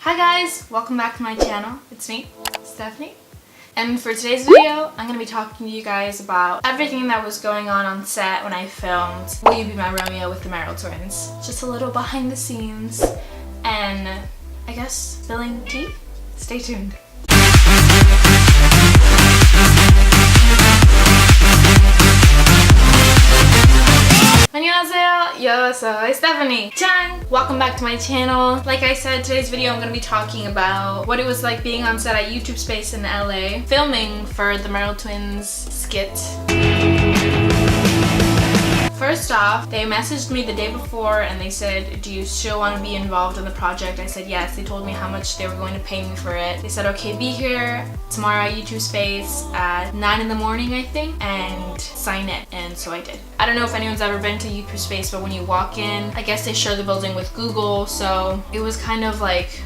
Hi guys, welcome back to my channel. It's me, Stephanie. And for today's video, I'm going to be talking to you guys about everything that was going on set when I filmed Will You Be My Romeo with the Merrell Twins. Just a little behind the scenes and I guess spilling tea? Stay tuned. 안녕하세요, yo soy Stephanie. Chan! Welcome back to my channel. Like I said, today's video I'm going to be talking about what it was like being on set at YouTube Space in LA, filming for the Merrell Twins skit. First off, they messaged me the day before and they said, do you still want to be involved in the project? I said yes. They told me how much they were going to pay me for it. They said, okay, be here tomorrow at YouTube Space at 9 in the morning, I think, and sign it. And so I did. I don't know if anyone's ever been to YouTube Space, but when you walk in, I guess they share the building with Google, so it was kind of like,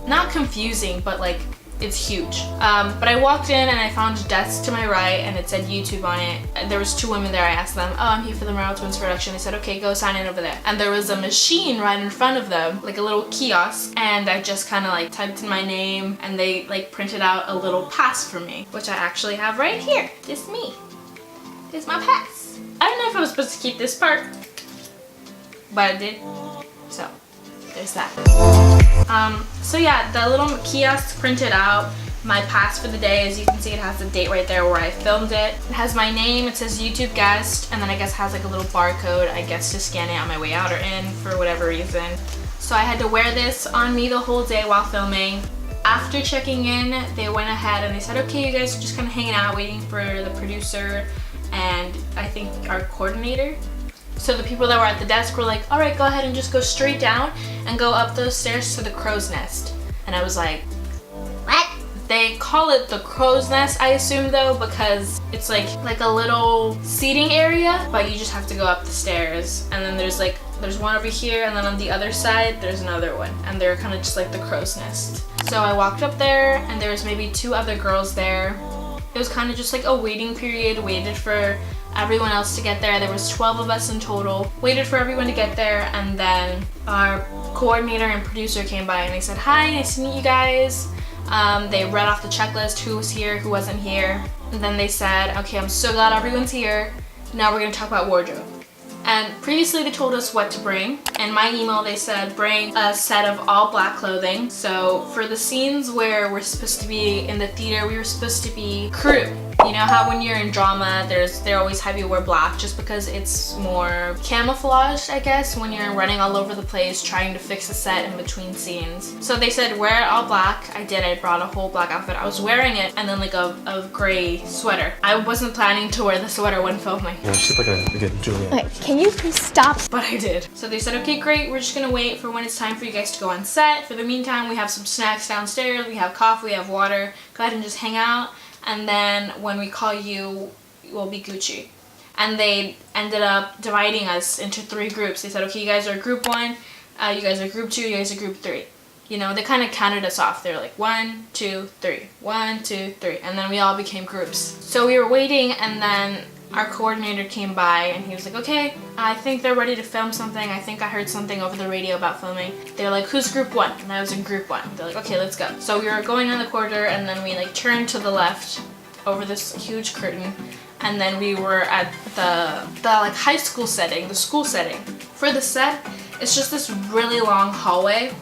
not confusing, but like, it's huge. But I walked in and I found a desk to my right and it said YouTube on it. There was two women there. I asked them, oh, I'm here for the Merrell Twins production. They said, okay, go sign in over there. And there was a machine right in front of them, like a little kiosk. And I just kind of like typed in my name and they like printed out a little pass for me, which I actually have right here. It's me. It's my pass. I don't know if I was supposed to keep this part, but I did. So there's that. So yeah, the little kiosk printed out my pass for the day. As you can see, it has the date right there where I filmed it. It has my name, it says YouTube guest, and then I guess has like a little barcode, I guess, to scan it on my way out or in for whatever reason. So I had to wear this on me the whole day while filming. After checking in, they went ahead and they said, okay, you guys are just kind of hanging out waiting for the producer and I think our coordinator. So the people that were at the desk were like, all right, go ahead and just go straight down and go up those stairs to the crow's nest. And I was like, what? They call it the crow's nest, I assume though, because it's like a little seating area, but you just have to go up the stairs. And then there's one over here, and then on the other side, there's another one. And they're kind of just like the crow's nest. So I walked up there and there was maybe two other girls there. It was kind of just like a waiting period, waited for everyone else to get there. There was 12 of us in total. Waited for everyone to get there, and then our coordinator and producer came by and they said, hi, nice to meet you guys. They read off the checklist, who was here, who wasn't here. And then they said, okay, I'm so glad everyone's here. Now we're gonna talk about wardrobe. And previously they told us what to bring. In my email they said bring a set of all black clothing. So for the scenes where we're supposed to be in the theater, we were supposed to be crew. You know how when you're in drama, they always have you wear black just because it's more camouflaged, I guess, when you're running all over the place trying to fix a set in between scenes. So they said wear all black. I did. I brought a whole black outfit. I was wearing it and then like a gray sweater. I wasn't planning to wear the sweater when filming. Yeah, she's like a good Juliet. Wait, can you please stop? But I did. So they said, okay, great. We're just gonna wait for when it's time for you guys to go on set. For the meantime, we have some snacks downstairs. We have coffee, we have water. Go ahead and just hang out. And then when we call you, we'll be Gucci. And they ended up dividing us into 3 groups. They said, okay, you guys are group 1, you guys are group 2, you guys are group 3. You know, they kind of counted us off. They were like 1, 2, 3, 1, 2, 3. And then we all became groups. So we were waiting and then our coordinator came by and he was like, okay, I think they're ready to film something. I think I heard something over the radio about filming. They're like, who's group 1? And I was in group 1. They're like, okay, let's go. So we were going on the corridor and then we like turned to the left over this huge curtain. And then we were at the like high school setting, the school setting. For the set, it's just this really long hallway.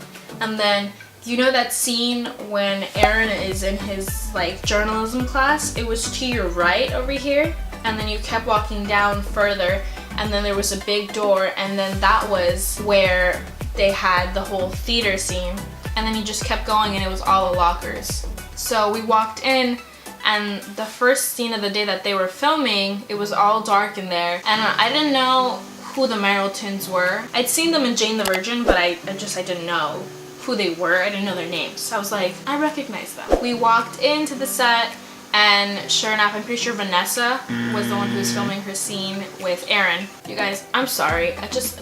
And then you know that scene when Aaron is in his like journalism class? It was to your right over here. And then you kept walking down further and then there was a big door and then that was where they had the whole theater scene. And then you just kept going and it was all the lockers. So we walked in and the first scene of the day that they were filming, it was all dark in there. And I didn't know who the Merrell Twins were. I'd seen them in Jane the Virgin, but I didn't know who they were. I didn't know their names. So I was like, I recognize them. We walked into the set. And sure enough, I'm pretty sure Vanessa was the one who was filming her scene with Aaron. You guys, I'm sorry.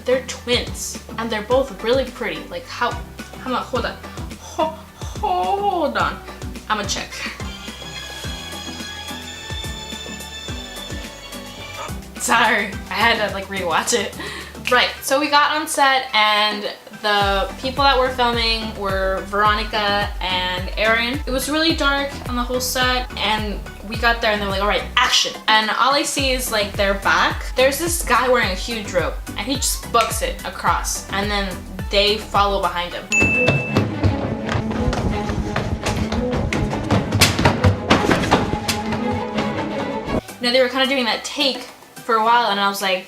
They're twins. And they're both really pretty. Like how much, hold on. Hold on. I'm gonna check. Sorry, I had to like rewatch it. Right, so we got on set and The people that were filming were Veronica and Aaron. It was really dark on the whole set, and we got there and they were like, all right, action. And all I see is like their back. There's this guy wearing a huge rope and he just books it across, and then they follow behind him. You know, they were kind of doing that take for a while and I was like,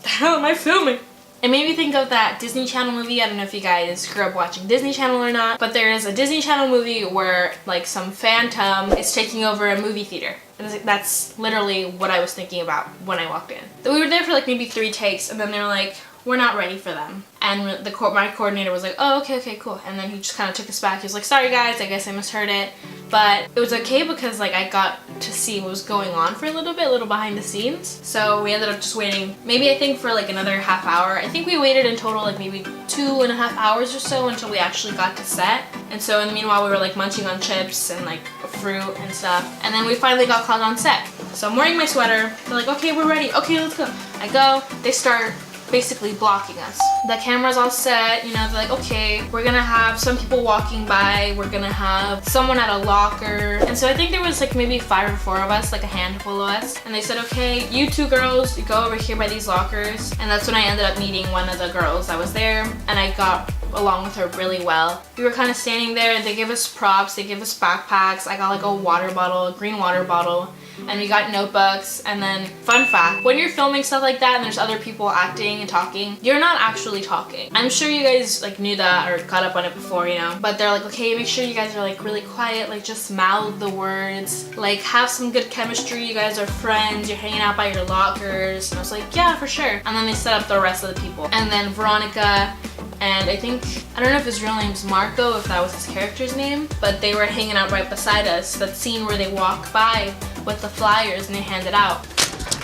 the hell am I filming? It made me think of that Disney Channel movie. I don't know if you guys grew up watching Disney Channel or not, but there is a Disney Channel movie where like some phantom is taking over a movie theater. That's literally what I was thinking about when I walked in. We were there for like maybe 3 takes and then they were like, we're not ready for them. And my coordinator was like, oh, okay, cool. And then he just kind of took us back. He was like, sorry guys, I guess I misheard it. But it was okay because like I got to see what was going on for a little behind the scenes. So we ended up just waiting, maybe I think for like another half hour. I think we waited in total like maybe 2.5 hours or so until we actually got to set. And so in the meanwhile we were like munching on chips and like fruit and stuff. And then we finally got called on set. So I'm wearing my sweater. They're like, okay, we're ready. Okay, let's go. I go, they start basically blocking us. The camera's all set, you know, they're like, okay, we're gonna have some people walking by, we're gonna have someone at a locker. And so I think there was like maybe 5 or 4 of us, like a handful of us. And they said, okay, you 2 girls, you go over here by these lockers. And that's when I ended up meeting one of the girls that was there, and I got along with her really well. We were kind of standing there and they gave us props, they gave us backpacks. I got like a water bottle, a green water bottle, and we got notebooks. And then fun fact, when you're filming stuff like that and there's other people acting and talking, you're not actually talking. I'm sure you guys like knew that or got up on it before, you know, but they're like, okay, make sure you guys are like really quiet, like just mouth the words, like have some good chemistry, you guys are friends, you're hanging out by your lockers. And I was like, yeah, for sure. And then they set up the rest of the people. And then Veronica and I think, I don't know if his real name's Marco, if that was his character's name, but they were hanging out right beside us. That scene where they walk by with the flyers and they hand it out.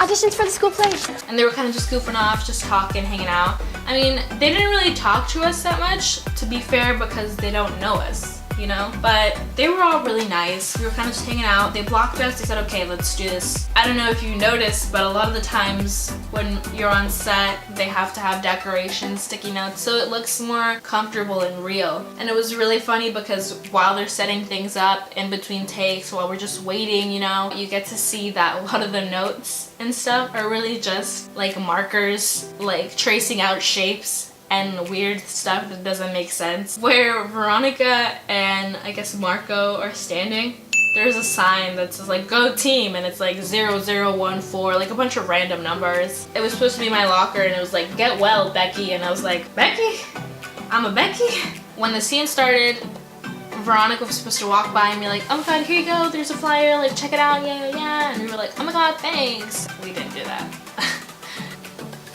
Auditions for the school play. And they were kind of just goofing off, just talking, hanging out. I mean, they didn't really talk to us that much, to be fair, because they don't know us, you know? But they were all really nice. We were kind of just hanging out. They blocked us. They said, okay, let's do this. I don't know if you noticed, but a lot of the times when you're on set, they have to have decorations, sticky notes, so it looks more comfortable and real. And it was really funny because while they're setting things up in between takes, while we're just waiting, you know, you get to see that a lot of the notes and stuff are really just like markers, like tracing out shapes and weird stuff that doesn't make sense. Where Veronica and I guess Marco are standing, there's a sign that says like go team, and it's like 0014, like a bunch of random numbers. It was supposed to be my locker and it was like get well Becky, and I was like, Becky? I'm a Becky? When the scene started, Veronica was supposed to walk by and be like, oh my god, here you go, there's a flyer, like check it out, yeah. And we were like, oh my god, thanks. We didn't do that.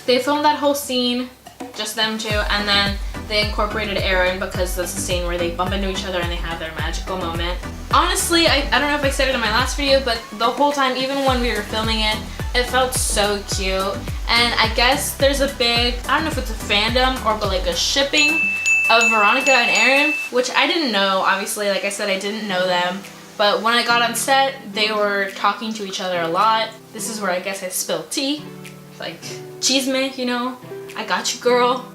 They filmed that whole scene, just them 2, and then they incorporated Aaron because that's the scene where they bump into each other and they have their magical moment. Honestly, I don't know if I said it in my last video, but the whole time, even when we were filming it, it felt so cute. And I guess there's a big, I don't know if it's a fandom or but like a shipping of Veronica and Aaron, which I didn't know. Obviously, like I said, I didn't know them. But when I got on set, they were talking to each other a lot. This is where I guess I spilled tea. Like, chisme, you know? I got you, girl.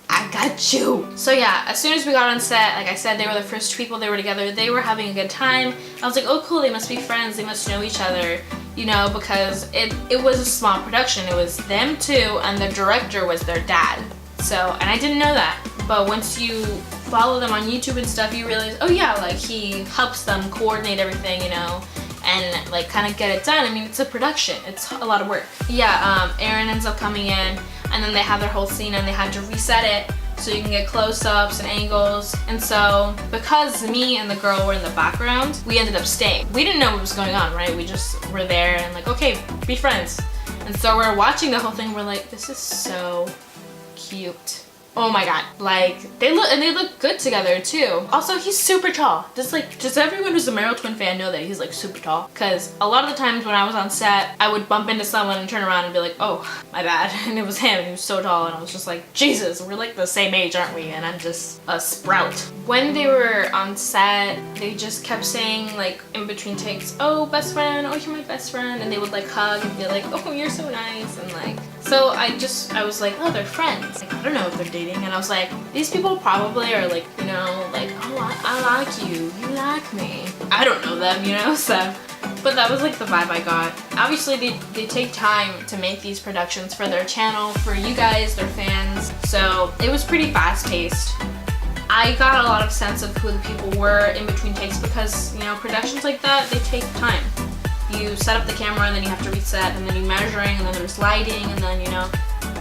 I got you. So yeah, as soon as we got on set, like I said, they were the first people they were together. They were having a good time. I was like, oh cool, they must be friends. They must know each other, you know, because it was a small production. It was them 2 and the director was their dad. So, and I didn't know that. But once you follow them on YouTube and stuff, you realize, oh yeah, like he helps them coordinate everything, you know, and like kind of get it done. I mean, it's a production. It's a lot of work. Yeah, Aaron ends up coming in and then they have their whole scene and they had to reset it so you can get close-ups and angles. And so because me and the girl were in the background, we ended up staying. We didn't know what was going on, right? We just were there and like, okay, be friends. And so we're watching the whole thing. We're like, this is so cute. Oh my god, like they look good together too. Also, he's super tall. Does everyone who's a Merrell Twin fan know that he's like super tall? Because a lot of the times when I was on set, I would bump into someone and turn around and be like, oh, my bad. And it was him and he was so tall and I was just like, Jesus, we're like the same age, aren't we? And I'm just a sprout. When they were on set, they just kept saying like in between takes, oh, best friend, oh, you're my best friend. And they would like hug and be like, oh, you're so nice. And like, So I was like, oh, they're friends. Like, I don't know if they're dating. And I was like, these people probably are like, you know, like, oh, I like you. You like me. I don't know them, you know, so. But that was like the vibe I got. Obviously, they take time to make these productions for their channel, for you guys, their fans. So it was pretty fast paced. I got a lot of sense of who the people were in between takes because, you know, productions like that, they take time. You set up the camera and then you have to reset and then you're measuring and then there's lighting and then, you know.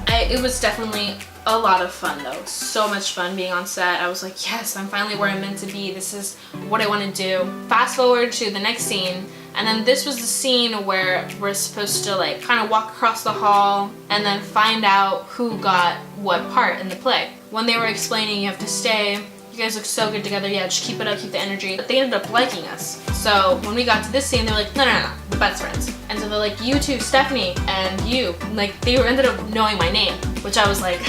It was definitely a lot of fun though. So much fun being on set. I was like, yes, I'm finally where I'm meant to be. This is what I want to do. Fast forward to the next scene. And then this was the scene where we're supposed to like kind of walk across the hall and then find out who got what part in the play. When they were explaining you have to stay, you guys look so good together, yeah, just keep it up, keep the energy. But they ended up liking us. So when we got to this scene, they were like, no, we're best friends. And so they're like, you two, Stephanie, and you. Like they ended up knowing my name, which I was like,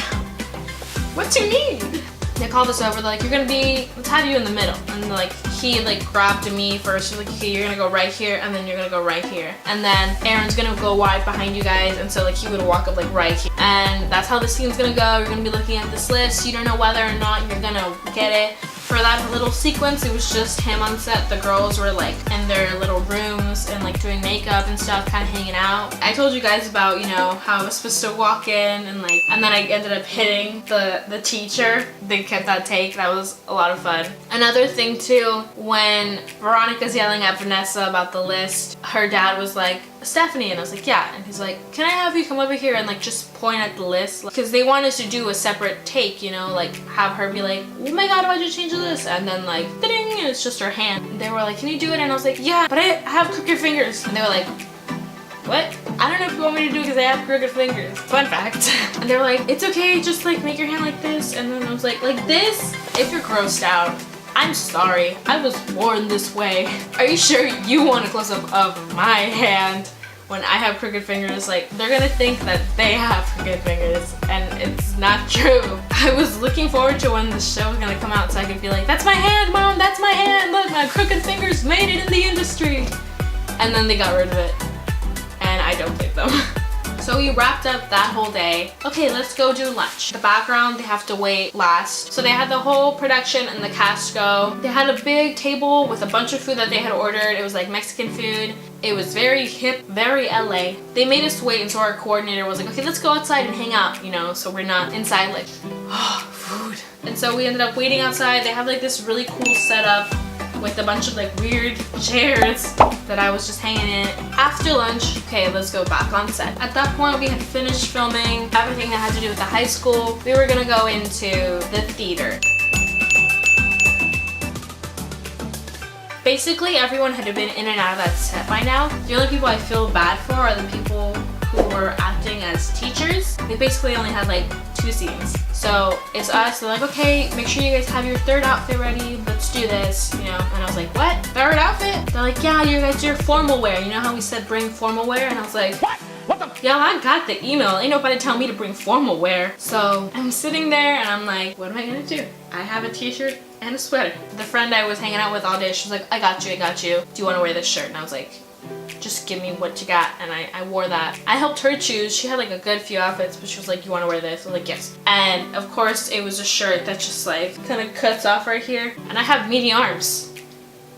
what do you mean? They called us over, they're like, let's have you in the middle. And like, he like grabbed me first, he's like, okay, you're gonna go right here, and then you're gonna go right here. And then Aaron's gonna go wide behind you guys, and so like he would walk up like right here. And that's how the scene's gonna go. You're gonna be looking at this list, you don't know whether or not you're gonna get it. For that little sequence, it was just him on set. The girls were like in their little rooms and like doing makeup and stuff, kind of hanging out. I told you guys about, you know, how I was supposed to walk in and like, and then I ended up hitting the teacher. They kept that take. That was a lot of fun. Another thing too, when Veronica's yelling at Vanessa about the list, her dad was like, Stephanie, and I was like, yeah, and he's like, can I have you come over here and like just point at the list, because they wanted to do a separate take, you know, like have her be like, oh my god, why'd you change this? And then like, ding, and it's just her hand. And they were like, can you do it? And I was like, yeah, but I have crooked fingers. And they were like, what? I don't know if you want me to do it because I have crooked fingers. Fun fact. And they were like, it's okay, just like make your hand like this. And then I was like this? If you're grossed out, I'm sorry, I was born this way. Are you sure you want a close-up of my hand when I have crooked fingers? Like, they're gonna think that they have crooked fingers, and it's not true. I was looking forward to when the show was gonna come out so I could be like, that's my hand, Mom, that's my hand, look, my crooked fingers made it in the industry. And then they got rid of it, and I don't blame them. So we wrapped up that whole day. Okay, let's go do lunch. The background, they have to wait last. So they had the whole production and the cast go. They had a big table with a bunch of food that they had ordered. It was like Mexican food. It was very hip, very LA. They made us wait, and so our coordinator was like, okay, let's go outside and hang out, you know, so we're not inside like, oh, food. And so we ended up waiting outside. They have like this really cool setup with a bunch of like weird chairs that I was just hanging in. After lunch, okay, let's go back on set. At that point, we had finished filming everything that had to do with the high school. We were gonna go into the theater. Basically, everyone had been in and out of that set by now. The only people I feel bad for are the people who were acting as teachers. They basically only had like 2 scenes. So it's us, they're like, okay, make sure you guys have your 3rd outfit ready, let's do this, you know. And I was like, what? 3rd outfit? They're like, yeah, you guys, your formal wear. You know how we said bring formal wear? And I was like, what the? Yo, I got the email. Ain't nobody tell me to bring formal wear. So I'm sitting there and I'm like, what am I gonna do? I have a t-shirt and a sweater. The friend I was hanging out with all day, she was like, I got you. Do you wanna wear this shirt? And I was like, just give me what you got. And I wore that. I helped her choose. She had like a good few outfits, but she was like, you want to wear this? I was like, yes. And of course it was a shirt that just like kind of cuts off right here, and I have meaty arms,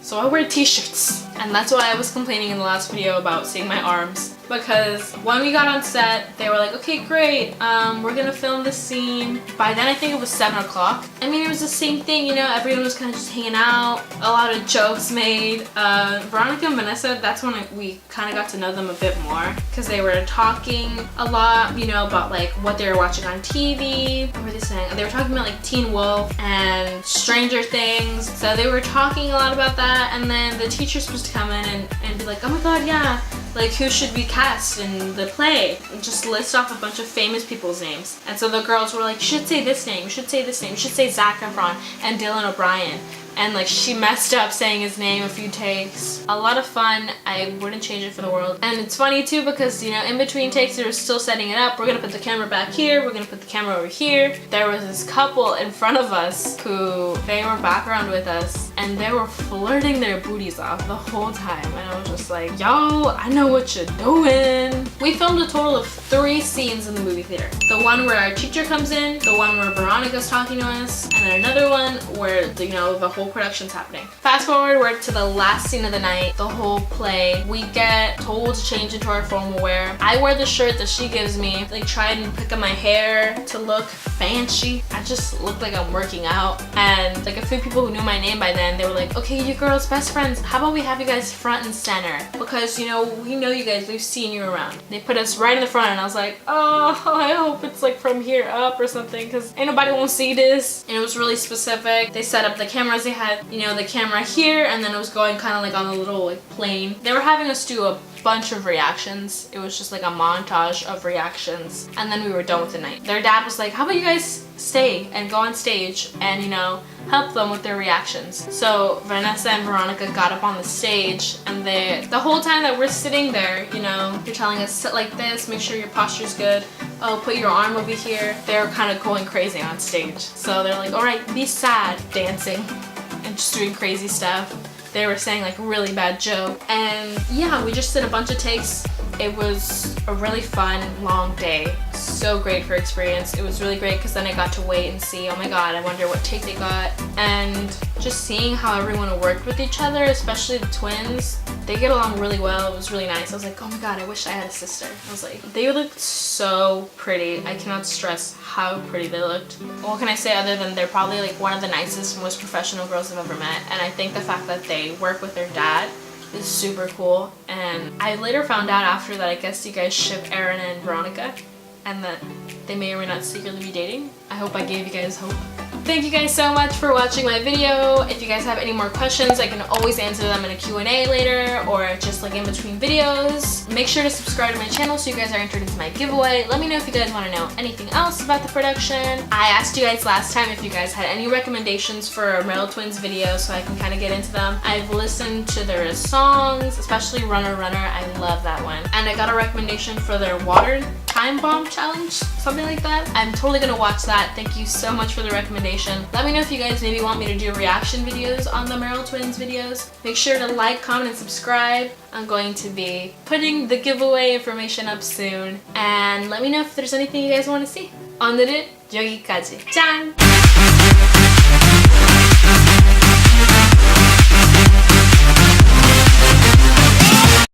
so I wear t-shirts. And that's why I was complaining in the last video about seeing my arms, because when we got on set, they were like, okay, great, we're gonna film this scene. By then I think it was 7 o'clock. I mean, it was the same thing, you know, everyone was kind of just hanging out, a lot of jokes made. Veronica and Vanessa, that's when we kind of got to know them a bit more, because they were talking a lot, you know, about like what they were watching on TV. What were they saying? They were talking about like Teen Wolf and Stranger Things, so they were talking a lot about that. And then the teacher's supposed to come in and be like, oh my god, yeah, like who should be cast in the play, and just list off a bunch of famous people's names. And so the girls were like, you should say this name, you should say this name, you should say Zac Efron and Dylan O'Brien. and like she messed up saying his name a few takes. A lot of fun. I wouldn't change it for the world. And it's funny too because, you know, in between takes they were still setting it up. We're gonna put the camera back here, we're gonna put the camera over here. There was this couple in front of us who, they were background with us and they were flirting their booties off the whole time, and I was just like, yo, I know what you're doing. We filmed a total of 3 scenes in the movie theater. The one where our teacher comes in, the one where Veronica's talking to us, and then another one where, you know, the whole production's happening. Fast forward, we're to the last scene of the night, the whole play. We get told to change into our formal wear. I wear the shirt that she gives me, like try and pick up my hair to look fancy. I just look like I'm working out, and like a few people who knew my name by then, they were like, okay, you girls best friends, how about we have you guys front and center, because, you know, we know you guys, we've seen you around. They put us right in the front, and I was like, oh, I hope it's like from here up or something, because ain't nobody won't see this. And it was really specific. They set up the cameras. They had, you know, the camera here, and then it was going kind of like on a little like plane. They were having us do a bunch of reactions. It was just like a montage of reactions, and then we were done with the night. Their dad was like, how about you guys stay and go on stage and, you know, help them with their reactions. So Vanessa and Veronica got up on the stage, and the whole time that we're sitting there, you know, they're telling us, sit like this, make sure your posture's good, oh, put your arm over here. They're kind of going crazy on stage. So they're like, all right, be sad, dancing and just doing crazy stuff. They were saying like a really bad joke, and yeah, we just did a bunch of takes. It was a really fun, long day. So great for experience. It was really great because then I got to wait and see, oh my god, I wonder what take they got. And just seeing how everyone worked with each other, especially the twins, they get along really well. It was really nice. I was like, oh my god, I wish I had a sister. I was like, they looked so pretty. I cannot stress how pretty they looked. What can I say other than they're probably like one of the nicest, most professional girls I've ever met. And I think the fact that they work with their dad is super cool. And I later found out after that I guess you guys ship Aaron and Veronica, and that they may or may not secretly be dating. I hope I gave you guys hope. Thank you guys so much for watching my video. If you guys have any more questions, I can always answer them in a Q&A later, or just like in between videos. Make sure to subscribe to my channel so you guys are entered into my giveaway. Let me know if you guys want to know anything else about the production. I asked you guys last time if you guys had any recommendations for a Merrell Twins video so I can kind of get into them. I've listened to their songs, especially Runner Runner. I love that one. And I got a recommendation for their water time bomb challenge, something like that. I'm totally gonna watch that. Thank you so much for the recommendation. Let me know if you guys maybe want me to do reaction videos on the Merrell Twins videos. Make sure to like, comment, and subscribe. I'm going to be putting the giveaway information up soon. And let me know if there's anything you guys want to see. 오늘은 여기까지. 짠!